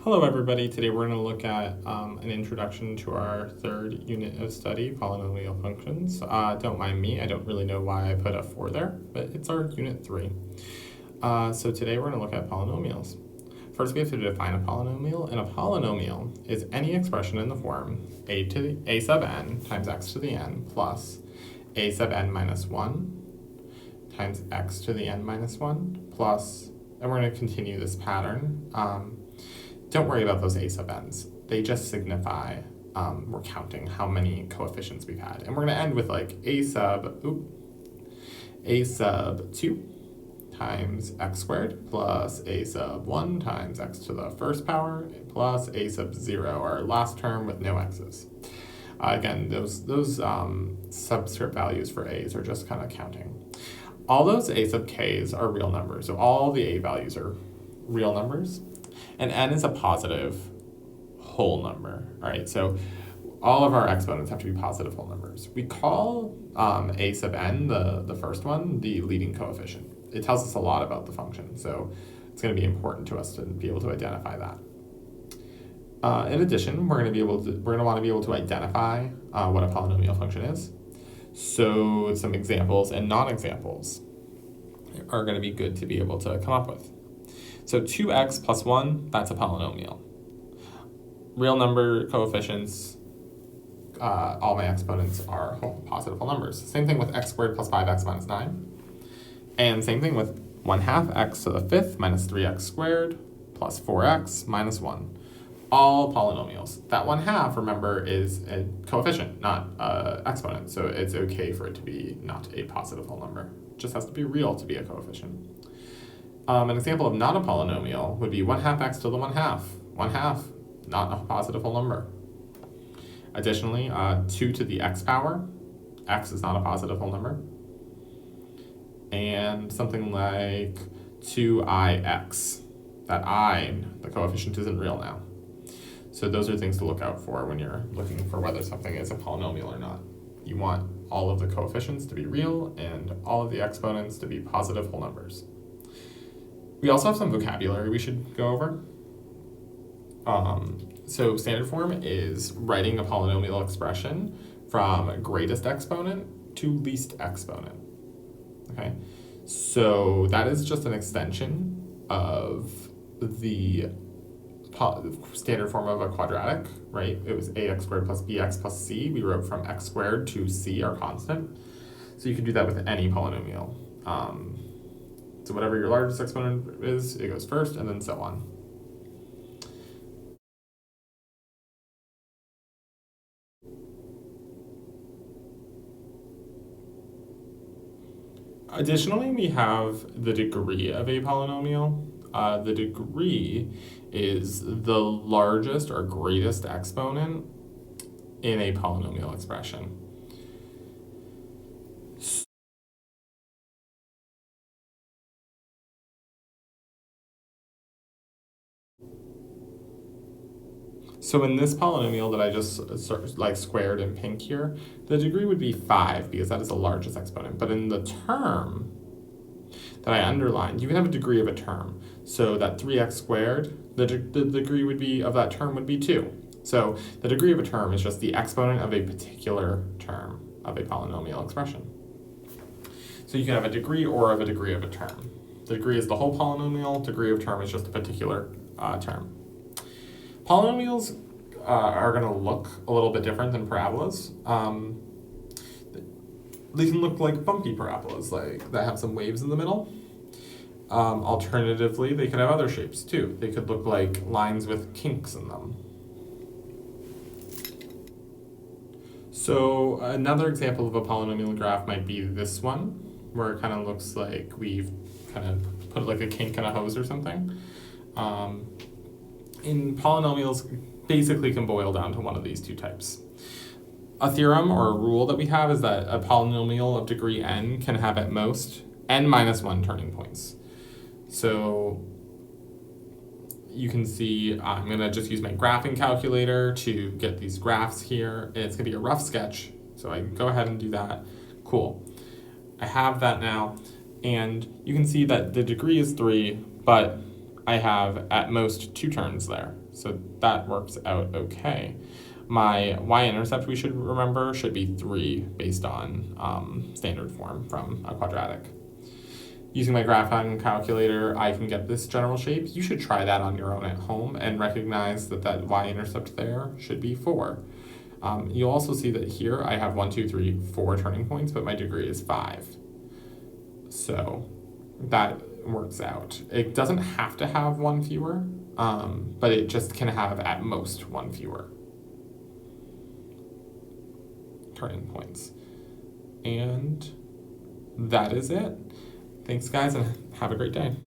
Hello everybody, today we're going to look at an introduction to our third unit of study, polynomial functions. Don't mind me, I don't really know why I put a 4 there, but it's our unit 3. So today we're going to look at polynomials. First we have to define a polynomial, and a polynomial is any expression in the form a sub n times x to the n plus a sub n minus 1 times x to the n minus 1 plus, and we're going to continue this pattern. Don't worry about those a sub n's. They just signify we're counting how many coefficients we've had. And we're going to end with like a sub 2 times x squared plus a sub 1 times x to the first power plus a sub 0, our last term with no x's. Again, those subscript values for a's are just kind of counting. All those a sub k's are real numbers. So all the a values are real numbers. And n is a positive whole number, all right? So all of our exponents have to be positive whole numbers. We call a sub n, the first one, the leading coefficient. It tells us a lot about the function, so it's going to be important to us to be able to identify that. In addition, we're going to want to be able to identify what a polynomial function is. So some examples and non-examples are going to be good to be able to come up with. So 2x plus 1, that's a polynomial. Real number coefficients, all my exponents are positive whole numbers. Same thing with x squared plus 5x minus 9. And same thing with 1/2 x to the 5th minus 3x squared plus 4x minus 1. All polynomials. That 1/2, remember, is a coefficient, not an exponent. So it's okay for it to be not a positive whole number. It just has to be real to be a coefficient. An example of not a polynomial would be 1/2 x to the 1/2. 1/2, not a positive whole number. Additionally, 2 to the x power. X is not a positive whole number. And something like 2ix. That I, the coefficient, isn't real now. So those are things to look out for when you're looking for whether something is a polynomial or not. You want all of the coefficients to be real and all of the exponents to be positive whole numbers. We also have some vocabulary we should go over. So standard form is writing a polynomial expression from greatest exponent to least exponent. Okay, so that is just an extension of the standard form of a quadratic, right? It was ax squared plus bx plus c. We wrote from x squared to c, our constant. So you can do that with any polynomial. So whatever your largest exponent is, it goes first, and then so on. Additionally, we have the degree of a polynomial. The degree is the largest or greatest exponent in a polynomial expression. So in this polynomial that I just squared in pink here, the degree would be 5 because that is the largest exponent. But in the term that I underlined, you can have a degree of a term. So that 3x squared, the degree would be of that term would be 2. So the degree of a term is just the exponent of a particular term of a polynomial expression. So you can have a degree or of a degree of a term. The degree is the whole polynomial, degree of term is just a particular term. Polynomials are going to look a little bit different than parabolas. They can look like bumpy parabolas, like that have some waves in the middle. Alternatively, they could have other shapes too. They could look like lines with kinks in them. So another example of a polynomial graph might be this one, where it kind of looks like we've kind of put like a kink in a hose or something. In polynomials, basically can boil down to one of these two types. A theorem or a rule that we have is that a polynomial of degree n can have at most n minus 1 turning points. So you can see I'm going to just use my graphing calculator to get these graphs here. And it's going to be a rough sketch, so I can go ahead and do that. Cool. I have that now, and you can see that the degree is 3, but I have at most 2 turns there. So that works out okay. My y-intercept, we should remember, should be 3 based on standard form from a quadratic. Using my graphing calculator, I can get this general shape. You should try that on your own at home and recognize that that y-intercept there should be 4. You'll also see that here I have 1, 2, 3, 4 turning points, but my degree is 5. So that works out. It doesn't have to have 1 fewer, but it just can have at most 1 fewer turning points. And that is it. Thanks, guys, and have a great day.